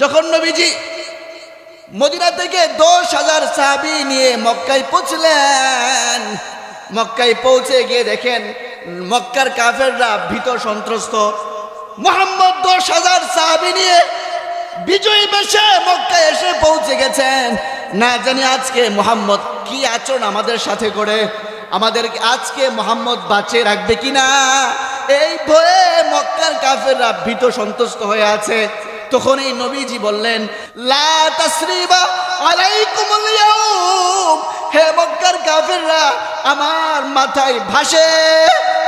যখন নবীজি মদিনা থেকে 10,000 সাহাবী নিয়ে মক্কায় পৌঁছলেন, মক্কায় পৌঁছে গিয়ে দেখেন মক্কার কাফেররা ভীত সন্ত্রস্ত। মুহাম্মদ 10,000 সাহাবী নিয়ে বিজয়ী বেশে মক্কায় এসে পৌঁছে গেছেন। না জানি আজকে মুহাম্মদ কি আচরণ আমাদের সাথে করে, আমাদের আজকে মুহাম্মদ বাঁচিয়ে রাখবে কিনা, এই ভয়ে মক্কার কাফেররা ভীত সন্ত্রস্ত হয়ে আছে। তখনই নবীজি বললেন, লা তাসরিবা আলাইকুমুল ইয়াউম, হে মক্কার কাফেররা, আমার মাথায় ভাসে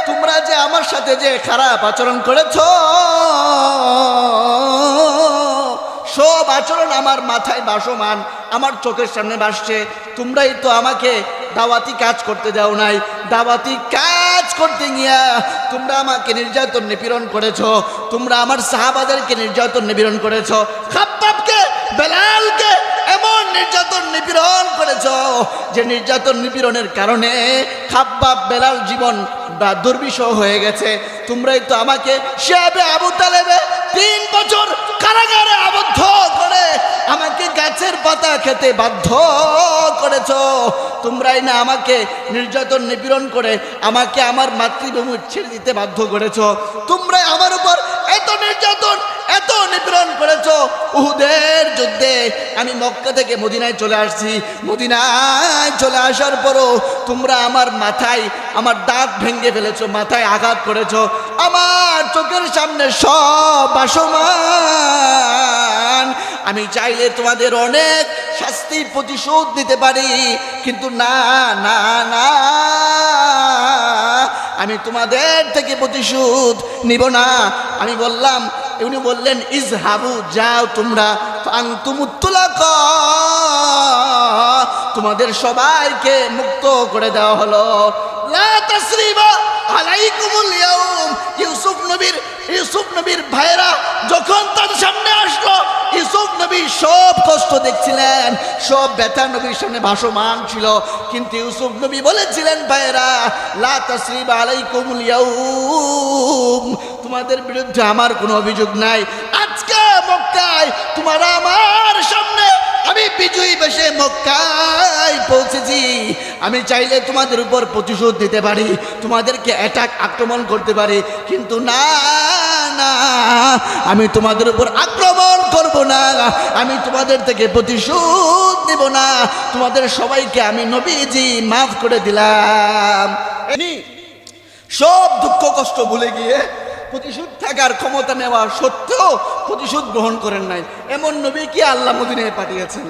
তোমরা যে আমার সাথে যে খারাপ আচরণ করেছো, সব আচরণ আমার মাথায় ভাসমান, আমার চোখের সামনে ভাসছে। তোমরাই তো আমাকে দাওয়াতি কাজ করতে দাও নাই, দাওয়াতি কাজ করতে গিয়া তোমরা আমাকে নির্যাতন নিপীড়ন করেছো, তোমরা আমার সাহাবাদেরকে নির্যাতন নিপীড়ন করেছো, খাব্বাবকে বেলালকে এমন নির্যাতন নিপীড়ন করেছো যে নির্যাতন নিপীড়নের কারণে খাব্বাব বেলাল জীবন দুর্বিষহ হয়ে গেছে। তোমরাই তো আমাকে শিহাবে আবু তালেবে 3 বছর কারাগারে আবদ্ধ করে আমাকে গাছের পাতা খেতে বাধ্য করেছো। তোমরাই না আমাকে নির্যাতন নিপীড়ন করে আমাকে আমার মাতৃভূমি ছেড়ে দিতে বাধ্য করেছো। তোমরাই আমার উপর এত নির্যাতন এত নিপীড়ন করেছো। উহুদের যুদ্ধে আমি মক্কা থেকে মদিনায় চলে আসছি, মদিনায় চলে আসার পরও তোমরা আমার মাথায় আমার দাঁত ভেঙে ফেলেছো, মাথায় আঘাত করেছো, আমার চোখের সামনে সব ভাসমান। আমি চাইলে তোমাদের অনেক শাস্তির প্রতিশোধ দিতে পারি, কিন্তু না না না, আমি তোমাদের থেকে প্রতিশোধ নিব না। আমি বললাম, উনি বললেন, ইজহাবু, যাও তোমরা, আনতুমুত্তুলাকা, তোমাদের সবাইকে মুক্ত করে দেওয়া হলো। লা তাসরিবা আলাইকুমুল ইয়াউম। ইউসুফ নবীর ভাইরা যখন তার সামনে আসলো, ইউসুফ নবী সব কষ্ট দেখছিলেন, সব ব্যথা নবীর সামনে ভাসমান ছিল, কিন্তু ইউসুফ নবী বলেছিলেন, ভাইরা, লা তাসরিবা আলাইকুমুল ইয়াউম, তোমাদের বিরুদ্ধে আমার কোনো অভিযোগ নাই। আজকে মক্কায় তোমরা আমার সামনে, আমি বিজয়ী বেশে মক্কায় পৌঁছেছি, আমি চাইলে তোমাদের উপর প্রতিশোধ দিতে পারি, তোমাদেরকে আক্রমণ করতে পারি, কিন্তু না না, আমি তোমাদের উপর আক্রমণ করব না, আমি তোমাদের থেকে প্রতিশোধ নিব না, তোমাদের সবাইকে আমি নবীজি মাফ করে দিলাম। সব দুঃখ কষ্ট ভুলে গিয়ে প্রতিশোধ থাকার ক্ষমতা নেওয়া সত্ত্বেও প্রতিশোধ গ্রহণ করেন নাই, এমন নবী কি আল্লাহ মদিনায় পাঠিয়েছেন।